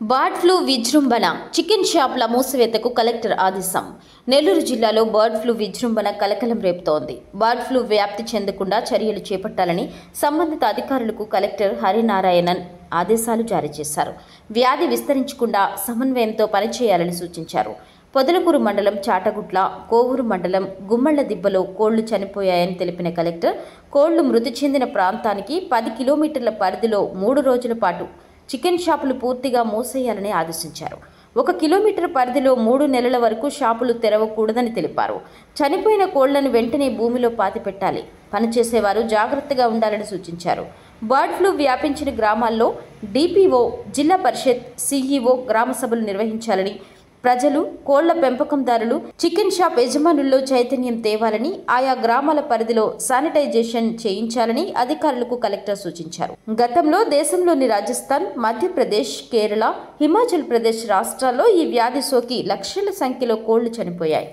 Bird flu విజృంభణ chicken షాపుల మూసివేతకు collector ఆదేశం. నెల్లూరు జిల్లాలో బర్డ్ ఫ్లూ విజృంభణ కలకలం రేపుతోంది. బర్డ్ ఫ్లూ వ్యాప్తి చెందకుండా చర్యలు చేపట్టాలని సంబంధిత అధికారులకు కలెక్టర్ హరినారాయణన్ ఆదేశాలు జారీ చేశారు. వ్యాధి విస్తరించకుండా సమన్వయంతో పనిచేయాలని సూచించారు. పొదలకూరు మండలం చాటగుట్ల, కోవూరు మండలం గుమ్మళ్ల దిబ్బలో కోళ్లు చనిపోయాయని తెలిపిన కలెక్టర్, కోళ్లు మృతి చెందిన ప్రాంతానికి 10 కిలోమీటర్ల పరిధిలో 3 రోజుల పాటు చికెన్ షాపులు పూర్తిగా మూసేయాలని ఆదేశించారు. 1 కిలోమీటర్ పరిధిలో 3 నెలల వరకు షాపులు తెరవకూడదని తెలిపారు. చనిపోయిన కోళ్లను వెంటనే భూమిలో పాతిపెట్టాలి. పనిచేసేవారు జాగ్రత్తగా ఉండాలని సూచించారు. బర్డ్ ఫ్లూ వ్యాపించిన గ్రామాల్లో డిపిఓ, జిల్లా పరిషత్, సిఇఓ గ్రామ సభలు నిర్వహించాలని, ప్రజలు, కోళ్ల పెంపకందారులు, చికెన్ షాప్ యజమానుల్లో చైతన్యం తేవాలని, ఆయా గ్రామాల పరిధిలో శానిటైజేషన్ చేయించాలని అధికారులకు కలెక్టర్ సూచించారు. గతంలో దేశంలోని రాజస్థాన్, మధ్యప్రదేశ్, కేరళ, హిమాచల్ ప్రదేశ్ రాష్ట్రాల్లో ఈ వ్యాధి సోకి లక్షల సంఖ్యలో కోళ్లు చనిపోయాయి.